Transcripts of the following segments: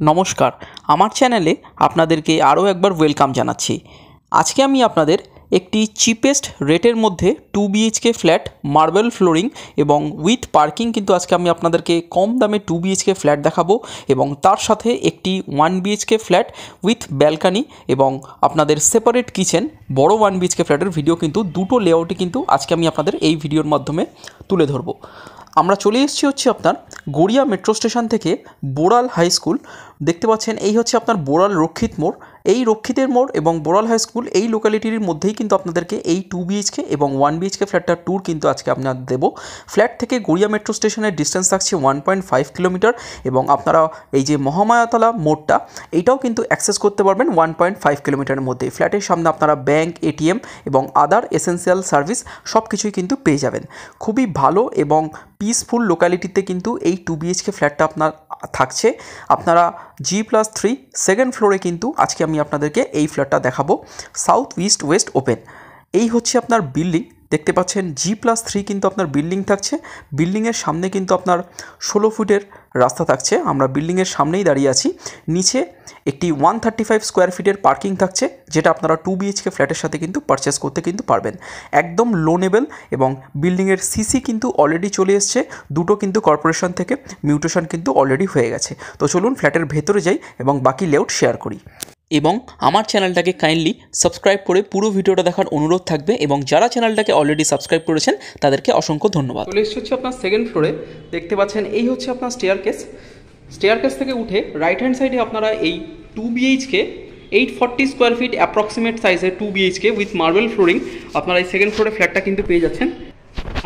নমস্কার, আমার চ্যানেলে আপনাদেরকে আরও একবার ওয়েলকাম জানাচ্ছি। আজকে আমি আপনাদের একটি চিপেস্ট রেটের মধ্যে 2 বিএইচকে ফ্ল্যাট মার্বেল ফ্লোরিং এবং উইথ পার্কিং কিন্তু আজকে আমি আপনাদেরকে কম দামে 2 বিএইচকে ফ্ল্যাট দেখাবো এবং তার সাথে একটি 1 বিএইচকে ফ্ল্যাট উইথ ব্যালকানি এবং আপনাদের সেপারেট কিচেন বড় 1 বিএইচকে ফ্ল্যাটের ভিডিও কিন্তু দুটো লেআউটই কিন্তু আজকে আমি আপনাদের এই ভিডিওর মাধ্যমে তুলে ধরবো। আমরা চলে এসেছি হচ্ছে আপনার গড়িয়া মেট্রো স্টেশন থেকে বোড়াল হাই স্কুল। দেখতে পাচ্ছেন এই হচ্ছে আপনার বোড়াল রক্ষিত মোড়। এই রক্ষিতের মোড় এবং বোড়াল হাই স্কুল এই লোকালিটির মধ্যেই কিন্তু আপনাদেরকে এই 2 বিএইচকে এবং 1 বিএইচকে ফ্ল্যাটটার ট্যুর কিন্তু আজকে আপনাদের দেবো। ফ্ল্যাট থেকে গড়িয়া মেট্রো স্টেশনের ডিস্টেন্স থাকছে 1.5 কিলোমিটার এবং আপনারা এই যে মহামায়াতলা মোড়টা এইটাও কিন্তু অ্যাক্সেস করতে পারবেন 1.5 কিলোমিটারের মধ্যে। ফ্ল্যাটের সামনে আপনারা ব্যাংক, এটিএম এবং আদার এসেন্সিয়াল সার্ভিস সব কিছুই কিন্তু পেয়ে যাবেন। খুবই ভালো এবং পিসফুল লোকালিটিতে কিন্তু এই 2 বিএইচকে ফ্ল্যাটটা আপনার থাকছে। আপনারা G+3 সেকেন্ড ফ্লোরে কিন্তু আজকে আমি আপনাদেরকে এই ফ্ল্যাটটা দেখাবো। সাউথ ইস্ট ওয়েস্ট ওপেন এই হচ্ছে আপনার বিল্ডিং। দেখতে পাচ্ছেন G+3 কিন্তু আপনার বিল্ডিং থাকছে। বিল্ডিংয়ের সামনে কিন্তু আপনার 16 ফুটের রাস্তা থাকছে। আমরা বিল্ডিংয়ের সামনেই দাঁড়িয়ে আছি। নিচে একটি 135 স্কোয়ার ফিটের পার্কিং থাকছে, যেটা আপনারা 2 বিএইচকে ফ্ল্যাটের সাথে কিন্তু পারচেস করতে কিন্তু পারবেন একদম লোনেবল। এবং বিল্ডিংয়ের সিসি কিন্তু অলরেডি চলে এসছে, দুটো কিন্তু কর্পোরেশন থেকে মিউটেশন কিন্তু অলরেডি হয়ে গেছে। তো চলুন ফ্ল্যাটের ভেতরে যাই এবং বাকি লেআউট শেয়ার করি। এবং আমার চ্যানেলটাকে কাইন্ডলি সাবস্ক্রাইব করে পুরো ভিডিওটা দেখার অনুরোধ থাকবে এবং যারা চ্যানেলটাকে অলরেডি সাবস্ক্রাইব করেছেন তাদেরকে অসংখ্য ধন্যবাদ। চলে এসেছি হচ্ছে আপনার সেকেন্ড ফ্লোরে। দেখতে পাচ্ছেন এই হচ্ছে আপনার স্টেয়ারকেস থেকে উঠে রাইট হ্যান্ড সাইডে আপনারা এই 2 বিএইচকে 840 স্কোয়ার ফিট অ্যাপ্রক্সিমেট সাইজের 2 বিএইচকে উইথ মার্বেল ফ্লোরিং আপনারা এই সেকেন্ড ফ্লোরে ফ্ল্যাটটা কিন্তু পেয়ে যাচ্ছেন।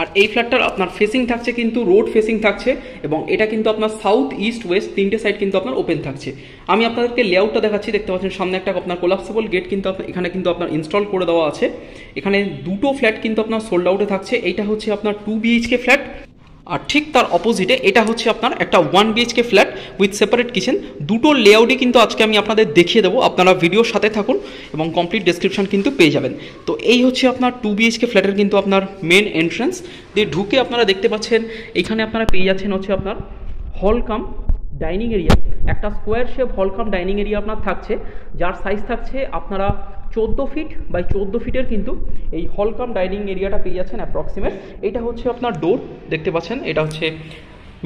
আর এই ফ্ল্যাটটার আপনার ফেসিং থাকছে কিন্তু রোড ফেসিং থাকছে এবং এটা কিন্তু আপনার সাউথ ইস্ট ওয়েস্ট তিনটে সাইড কিন্তু আপনার ওপেন থাকছে। আমি আপনাদেরকে লেআউটটা দেখাচ্ছি। দেখতে পাচ্ছেন সামনে একটা আপনার কোলাপসেবল গেট কিন্তু এখানে কিন্তু আপনার ইনস্টল করে দেওয়া আছে। এখানে দুটো ফ্ল্যাট কিন্তু আপনার সোল্ড আউটে থাকছে। এইটা হচ্ছে আপনার 2 বিএইচকে ফ্ল্যাট আর ঠিক তার অপোজিটে এটা হচ্ছে আপনার একটা 1 BHK flat with separate kitchen. দুটো লেআউটই কিন্তু আজকে আমি আপনাদের দেখিয়ে দেবো। আপনারা ভিডিওর সাথে থাকুন এবং কমপ্লিট ডেসক্রিপশন কিন্তু পেয়ে যাবেন। তো এই হচ্ছে আপনার 2 বিএইচকে ফ্ল্যাটের কিন্তু আপনার মেন এন্ট্রান্স দিয়ে ঢুকে আপনারা দেখতে পাচ্ছেন এখানে আপনারা পেয়ে যাচ্ছেন হচ্ছে আপনার হল কাম ডাইনিং এরিয়া। একটা স্কোয়ার শেপ হল কাম ডাইনিং এরিয়া আপনার থাকছে, যার সাইজ থাকছে আপনারা 14 ফিট বাই 14 ফিটের কিন্তু এই হল কাম ডাইনিং এরিয়াটা পেয়ে যাচ্ছেন অ্যাপ্রক্সিমেট। এটা হচ্ছে আপনার ডোর। দেখতে পাচ্ছেন এটা হচ্ছে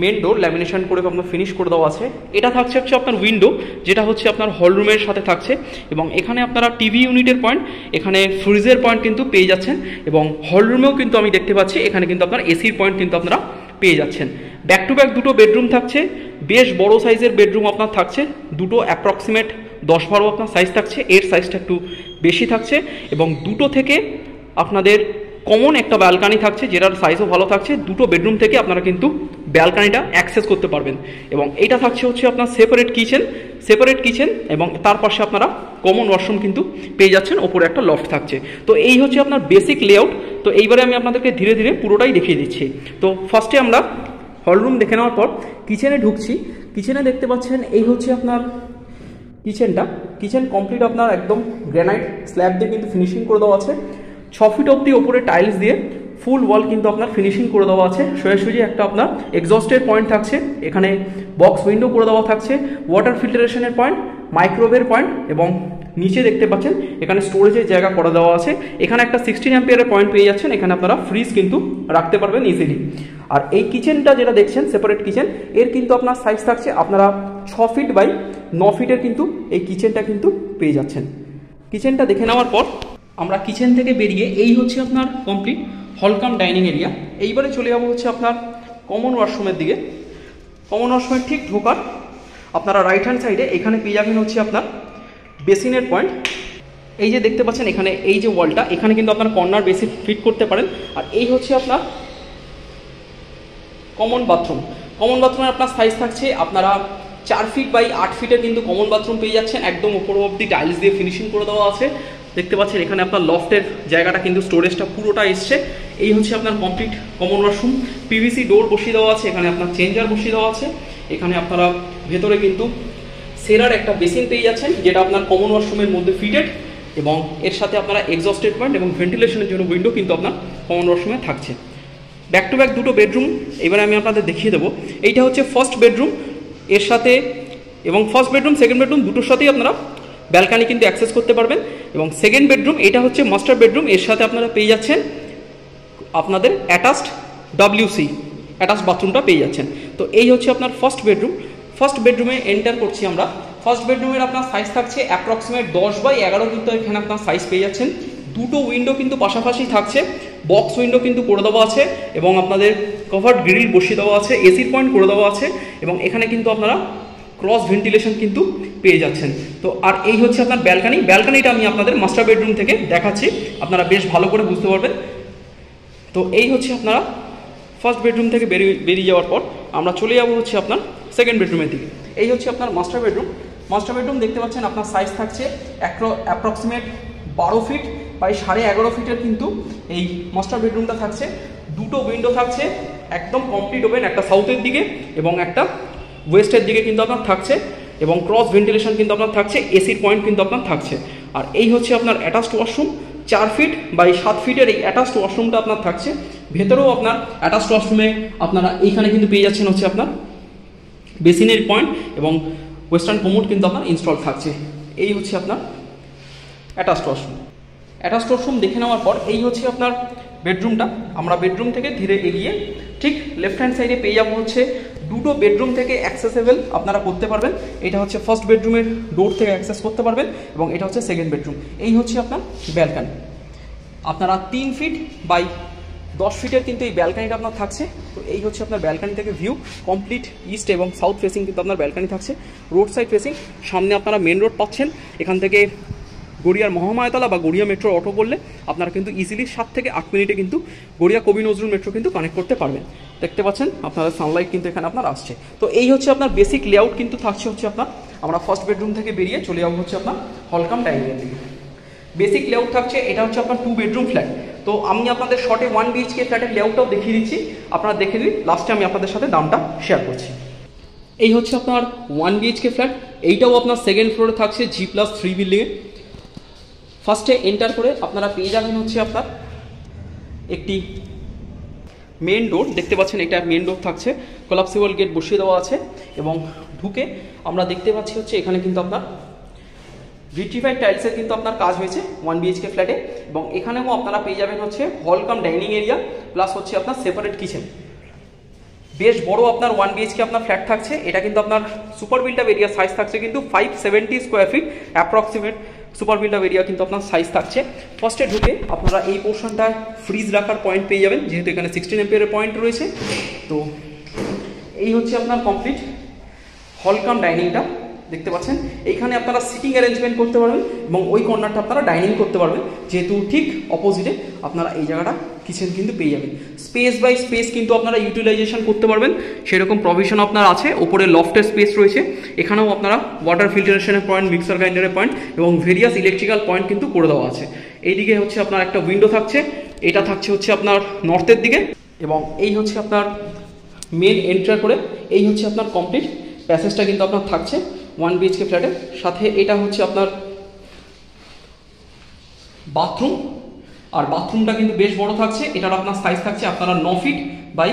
মেন ডোর, ল্যামিনেশন করে আপনার ফিনিশ করে দেওয়া আছে। এটা থাকছে হচ্ছে আপনার উইন্ডো, যেটা হচ্ছে আপনার হল রুমের সাথে থাকছে এবং এখানে আপনারা টিভি ইউনিটের পয়েন্ট, এখানে ফ্রিজের পয়েন্ট কিন্তু পেয়ে যাচ্ছেন এবং হল রুমেও কিন্তু আমি দেখতে পাচ্ছি এখানে কিন্তু আপনার এসির পয়েন্ট কিন্তু আপনারা পেয়ে যাচ্ছেন। ব্যাক টু ব্যাক দুটো বেডরুম থাকছে, বেশ বড় সাইজের বেডরুম আপনার থাকছে। দুটো অ্যাপ্রক্সিমেট 10-12 আপনার সাইজ থাকছে, এর সাইজটা একটু বেশি থাকছে এবং দুটো থেকে আপনাদের কমন একটা ব্যালকানি থাকছে, যেটার সাইজও ভালো থাকছে। দুটো বেডরুম থেকে আপনারা কিন্তু ব্যালকানিটা অ্যাক্সেস করতে পারবেন এবং এইটা থাকছে হচ্ছে আপনার সেপারেট কিচেন এবং তার পাশে আপনারা কমন ওয়াশরুম কিন্তু পেয়ে যাচ্ছেন। ওপরে একটা লফট থাকছে। তো এই হচ্ছে আপনার বেসিক লেআউট। তো এইবারে আমি আপনাদেরকে ধীরে ধীরে পুরোটাই দেখিয়ে দিচ্ছি। তো ফার্স্টে আমরা হলরুম দেখে নেওয়ার পর কিচেনে ঢুকছি। কিচেনে দেখতে পাচ্ছেন এই হচ্ছে আপনার কিচেন কমপ্লিট আপনার একদম গ্রানাইট স্ল্যাব দিয়ে কিন্তু ফিনিশিং করে দেওয়া আছে। 6 ফিট অব্দি ওপরে টাইলস দিয়ে ফুল ওয়াল কিন্তু আপনার ফিনিশিং করে দেওয়া আছে। সোজাসুজি একটা আপনার এক্সস্টের পয়েন্ট থাকছে, এখানে বক্স উইন্ডো করে দেওয়া থাকছে, ওয়াটার ফিল্টারেশনের পয়েন্ট, মাইক্রোওয়েভের পয়েন্ট এবং নিচে দেখতে পাচ্ছেন এখানে স্টোরেজের জায়গা করে দেওয়া আছে। এখানে একটা 16 অ্যাম্পিয়ারের পয়েন্ট পেয়ে যাচ্ছেন। এখানে আপনারা ফ্রিজ কিন্তু রাখতে পারবেন ইজিলি। আর এই কিচেনটা যেটা দেখছেন সেপারেট কিচেন, এর কিন্তু আপনার সাইজ থাকছে আপনারা 6 ফিট বাই 9 ফিটের কিন্তু এই কিচেনটা কিন্তু পেয়ে যাচ্ছেন। কিচেনটা দেখে নেওয়ার পর আমরা কিচেন থেকে বেরিয়ে এই হচ্ছে আপনার কমপ্লিট হলকাম ডাইনিং এরিয়া। এইবারে চলে যাবো হচ্ছে আপনার কমন ওয়াশরুমের দিকে। কমন ওয়াশরুমের ঠিক ঢোকার আপনারা রাইট হ্যান্ড সাইডে এখানে পেয়ে যাবেন হচ্ছে আপনার বেসিনের পয়েন্ট। এই যে দেখতে পাচ্ছেন এখানে এই যে ওয়ালটা, এখানে কিন্তু আপনার কর্নার বেসিন ফিট করতে পারেন। আর এই হচ্ছে আপনার কমন বাথরুমের আপনার সাইজ থাকছে আপনারা 4 ফিট বাই 8 ফিটের কিন্তু কমন বাথরুম পেয়ে যাচ্ছেন। একদম উপর অব্দি টাইলস দিয়ে ফিনিশিং করে দেওয়া আছে। দেখতে পাচ্ছেন এখানে আপনার লফটের জায়গাটা কিন্তু স্টোরেজটা পুরোটা এসছে। এই হচ্ছে আপনার কমপ্লিট কমন ওয়াশরুম। পিভিসি ডোর বসিয়ে দেওয়া আছে, এখানে আপনার চেঞ্জার বসিয়ে দেওয়া আছে। এখানে আপনারা ভেতরে কিন্তু সেরার একটা বেসিন পেয়ে যাচ্ছেন, যেটা আপনার কমন ওয়াশরুমের মধ্যে ফিটেড এবং এর সাথে আপনারা এক্সস্টেড পয়েন্ট এবং ভেন্টিলেশনের জন্য উইন্ডো কিন্তু আপনার কমন ওয়াশরুমে থাকছে। ব্যাক টু ব্যাক দুটো বেডরুম এবারে আমি আপনাদের দেখিয়ে দেবো। এইটা হচ্ছে ফার্স্ট বেডরুম, এর সাথে এবং ফার্স্ট বেডরুম সেকেন্ড বেডরুম দুটোর সাথেই আপনারা ব্যালকানি কিন্তু অ্যাক্সেস করতে পারবেন। এবং সেকেন্ড বেডরুম এটা হচ্ছে মাস্টার বেডরুম, এর সাথে আপনারা পেয়ে যাচ্ছেন আপনাদের অ্যাটাচড WC অ্যাটাচড বাথরুমটা পেয়ে যাচ্ছেন। তো এই হচ্ছে আপনার ফার্স্ট বেডরুম। ফার্স্ট বেডরুমে এন্টার করছি আমরা। ফার্স্ট বেডরুমের আপনার সাইজ থাকছে অ্যাপ্রক্সিমেট 10x11 কিন্তু এখানে আপনার সাইজ পেয়ে যাচ্ছেন। দুটো উইন্ডো কিন্তু পাশাপাশি থাকছে, বক্স উইন্ডো কিন্তু করে দেওয়া আছে এবং আপনাদের কভার্ড গ্রিল বসিয়ে দেওয়া আছে, এসির পয়েন্ট করে দেওয়া আছে এবং এখানে কিন্তু আপনারা ক্রস ভেন্টিলেশন কিন্তু পেয়ে যাচ্ছেন। তো আর এই হচ্ছে আপনার ব্যালকানি। ব্যালকানিটা আমি আপনাদের মাস্টার বেডরুম থেকে দেখাচ্ছি, আপনারা বেশ ভালো করে বুঝতে পারবেন। তো এই হচ্ছে আপনারা ফার্স্ট বেডরুম থেকে বেরিয়ে যাওয়ার পর আমরা চলে যাবো হচ্ছে আপনার সেকেন্ড বেডরুমের দিকে। এই হচ্ছে আপনার মাস্টার বেডরুম। মাস্টার বেডরুম দেখতে পাচ্ছেন আপনার সাইজ থাকছে অ্যাপ্রক্সিমেট 12 ফিট বাই 11.5 ফিটের কিন্তু এই মাস্টার বেডরুমটা থাকছে। দুটো উইন্ডো থাকছে একদম কমপ্লিট ওপেন, একটা সাউথের দিকে এবং একটা ওয়েস্টের দিকে কিন্তু আপনার থাকছে এবং ক্রস ভেন্টিলেশন কিন্তু আপনার থাকছে, এসির পয়েন্ট কিন্তু আপনার থাকছে। আর এই হচ্ছে আপনার অ্যাটাচড ওয়াশরুম, 4 ফিট বাই 7 ফিটের এই অ্যাটাচড ওয়াশরুমটা আপনার থাকছে। ভেতরেও আপনার অ্যাটাচড ওয়াশরুমে আপনারা এইখানে কিন্তু পেয়ে যাচ্ছেন হচ্ছে আপনার বেসিনের পয়েন্ট এবং ওয়েস্টার্ন কোমোড কিন্তু আপনার ইনস্টল থাকছে। এই হচ্ছে আপনার অ্যাটাচড ওয়াশরুম। অ্যাটাচড ওয়াশরুম দেখে নেওয়ার পর এই হচ্ছে আপনার বেডরুমটা। আমরা বেডরুম থেকে ধীরে এগিয়ে ঠিক লেফট হ্যান্ড সাইডে পেয়ে যাবো হচ্ছে দুটো বেডরুম থেকে অ্যাক্সেসেবল আপনারা করতে পারবেন। এটা হচ্ছে ফার্স্ট বেডরুমের ডোর থেকে অ্যাক্সেস করতে পারবেন এবং এটা হচ্ছে সেকেন্ড বেডরুম। এই হচ্ছে আপনার ব্যালকানি। আপনারা 3 ফিট বাই 10 ফিটের কিন্তু এই ব্যালকানিটা আপনার থাকছে। তো এই হচ্ছে আপনার ব্যালকানি থেকে ভিউ, কমপ্লিট ইস্ট এবং সাউথ ফেসিং কিন্তু আপনার ব্যালকানি থাকছে, রোড সাইড ফেসিং। সামনে আপনারা মেন রোড পাচ্ছেন। এখান থেকে গড়িয়ার মহামায়াতলা বা গড়িয়া মেট্রো অটো করলে আপনারা কিন্তু ইজিলি 7 থেকে 8 মিনিটে কিন্তু গড়িয়া কবি নজরুল মেট্রো কিন্তু কানেক্ট করতে পারবেন। দেখতে পাচ্ছেন আপনারা সানলাইট কিন্তু এখানে আপনার আসছে। তো এই হচ্ছে আপনার বেসিক লেআউট কিন্তু থাকছে হচ্ছে আপনার। আমরা ফার্স্ট বেডরুম থেকে বেরিয়ে চলে যাবো হচ্ছে আপনার হলকাম ডাইনিংয়ের দিকে। বেসিক লেআউট থাকছে, এটা হচ্ছে আপনার 2 বেডরুম ফ্ল্যাট। তো আমি আপনাদের শর্টে 1 BHK ফ্ল্যাটের লেআউটটাও দেখিয়ে দিচ্ছি, আপনারা দেখে দিন। লাস্টে আমি আপনাদের সাথে দামটা শেয়ার করছি। এই হচ্ছে আপনার 1 BHK ফ্ল্যাট। এইটাও আপনার সেকেন্ড ফ্লোরে থাকছে G+3 বিল্ডিংয়ে। ফার্স্টে এন্টার করে আপনারা পেয়ে যাবেন হচ্ছে আপনার একটি মেন ডোর। দেখতে পাচ্ছেন এটা মেন ডোর থাকছে, কোলাপসিবল গেট বসিয়ে দেওয়া আছে এবং ঢুকে আমরা দেখতে পাচ্ছি হচ্ছে এখানে কিন্তু আপনার ভিট্রিফাইড টাইলসের কিন্তু আপনার কাজ হয়েছে 1 BHK ফ্ল্যাটে। এবং এখানেও আপনারা পেয়ে যাবেন হচ্ছে হল কাম ডাইনিং এরিয়া প্লাস হচ্ছে আপনার সেপারেট কিচেন। বেশ বড় আপনার 1 BHK আপনার ফ্ল্যাট থাকছে। এটা কিন্তু আপনার super built up area size থাকছে কিন্তু 570 square feet approximate super built up area কিন্তু আপনার সাইজ থাকছে। ফার্স্টে ঢুকে আপনারা এই পোর্শনটায় ফ্রিজ রাখার পয়েন্ট পেয়ে যাবেন, যেহেতু এখানে 16 এম্পিয়ারের পয়েন্ট রয়েছে। তো এই হচ্ছে আপনার কমপ্লিট হল কাম ডাইনিংটা। দেখতে পাচ্ছেন এইখানে আপনারা সিটিং অ্যারেঞ্জমেন্ট করতে পারবেন এবং ওই কর্নারটা আপনারা ডাইনিং করতে পারবেন, যেহেতু ঠিক অপোজিটে আপনারা এই জায়গাটা কিচেন কিন্তু পেয়ে যাবেন। স্পেস বাই স্পেস কিন্তু আপনারা ইউটিলাইজেশন করতে পারবেন, সেরকম প্রভিশন আপনার আছে। ওপরে লফটের স্পেস রয়েছে, এখানেও আপনারা ওয়াটার ফিল্টারেশনের পয়েন্ট, মিক্সার গ্রাইন্ডারের পয়েন্ট এবং ভেরিয়াস ইলেকট্রিক্যাল পয়েন্ট কিন্তু করে দেওয়া আছে। এইদিকে হচ্ছে আপনার একটা উইন্ডো থাকছে, এটা থাকছে হচ্ছে আপনার নর্থের দিকে। এবং এই হচ্ছে আপনার মেন এন্টার করে এই হচ্ছে আপনার কমপ্লিট প্যাসেজটা কিন্তু আপনার থাকছে 1 BHK ফ্ল্যাটের সাথে। এটা হচ্ছে আপনার বাথরুম, আর বাথরুমটা কিন্তু বেশ বড় থাকছে। এটার আপনার সাইজ থাকছে আপনারা 9 ফিট বাই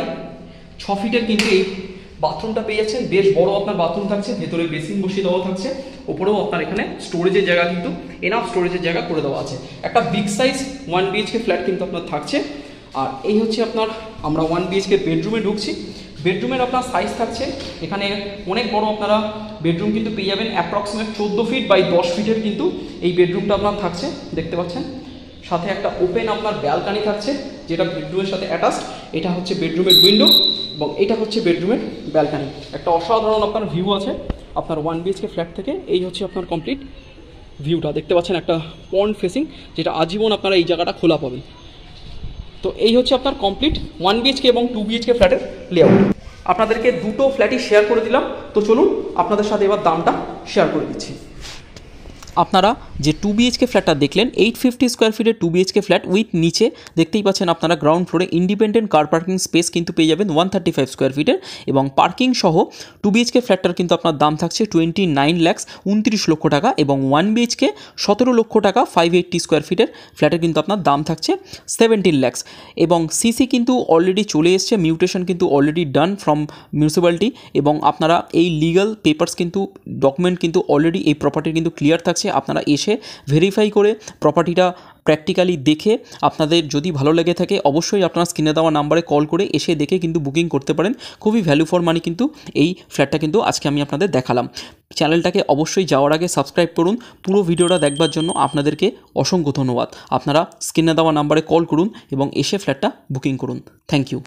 6 ফিটের কিন্তু এই বাথরুমটা পেয়ে যাচ্ছেন। বেশ বড় আপনার বাথরুম থাকছে, ভেতরে বেসিন বসিয়ে দেওয়া থাকছে, ওপরেও আপনার এখানে স্টোরেজের জায়গা কিন্তু এনাফ স্টোরেজের জায়গা করে দেওয়া আছে। একটা বিগ সাইজ 1 BHK ফ্ল্যাট কিন্তু আপনার থাকছে। আর এই হচ্ছে আপনার আমরা 1 BHK বেডরুমে ঢুকছি। বেডরুমের আপনার সাইজ থাকছে এখানে অনেক বড় আপনারা বেডরুম কিন্তু পেয়ে যাবেন, অ্যাপ্রক্সিমেট 14 ফিট বাই 10 ফিটের কিন্তু এই বেডরুমটা আপনার থাকছে। দেখতে পাচ্ছেন সাথে একটা ওপেন আপনার ব্যালকানি থাকছে, যেটা বেডরুমের সাথে অ্যাটাচড। এটা হচ্ছে বেডরুমের উইন্ডো এবং এটা হচ্ছে বেডরুমের ব্যালকানি। একটা অসাধারণ আপনার ভিউ আছে আপনার 1 BHK ফ্ল্যাট থেকে। এই হচ্ছে আপনার কমপ্লিট ভিউটা। দেখতে পাচ্ছেন একটা পন্ড ফেসিং, যেটা আজীবন আপনারা এই জায়গাটা খোলা পাবেন। তো এই হচ্ছে আপনার কমপ্লিট 1 BHK এবং 2 BHK ফ্ল্যাটের লেআউট। আপনাদেরকে দুটো ফ্ল্যাটই শেয়ার করে দিলাম। তো চলুন আপনাদের সাথে এবার দামটা শেয়ার করে দিচ্ছি। আপনারা যে 2 বিএইচকে ফ্ল্যাটটা দেখলেন 850 স্কোয়ার ফিটের 2 বিএইচকে ফ্ল্যাট উইথ নিচে দেখতেই পাচ্ছেন আপনারা গ্রাউন্ড ফ্লোরে ইন্ডিপেন্ডেন্ট কার পার্কিং স্পেস কিন্তু পেয়ে যাবেন 135 স্কোয়ার ফিটের, এবং পার্কিং সহ 2 বিএইচকে ফ্ল্যাটটার কিন্তু আপনার দাম থাকছে 29 লাখ 29 লক্ষ টাকা, এবং 1 বিএইচকে 17 লক্ষ টাকা 580 স্কোয়ার ফিটের ফ্ল্যাটের কিন্তু আপনার দাম থাকছে 17 লাখ। এবং সিসি কিন্তু অলরেডি চলে এসছে, মিউটেশন কিন্তু অলরেডি ডান ফ্রম মিউনিসিপ্যালিটি, এবং আপনারা এই লিগাল পেপারস কিন্তু ডকুমেন্ট কিন্তু অলরেডি এই প্রপার্টির কিন্তু ক্লিয়ার থাকছে। আপনারা এসে ভেরিফাই করে প্রপার্টিটা প্র্যাকটিক্যালি দেখে আপনাদের যদি ভালো লেগে থাকে অবশ্যই আপনারা স্ক্রিনে দেওয়া নাম্বারে কল করে এসে দেখে কিন্তু বুকিং করতে পারেন। খুবই ভ্যালু ফর মানি কিন্তু এই ফ্ল্যাটটা কিন্তু আজকে আমি আপনাদের দেখালাম। চ্যানেলটাকে অবশ্যই যাওয়ার আগে সাবস্ক্রাইব করুন। পুরো ভিডিওটা দেখবার জন্য আপনাদেরকে অসংখ্য ধন্যবাদ। আপনারা স্ক্রিনে দেওয়া নাম্বারে কল করুন এবং এসে ফ্ল্যাটটা বুকিং করুন। Thank you.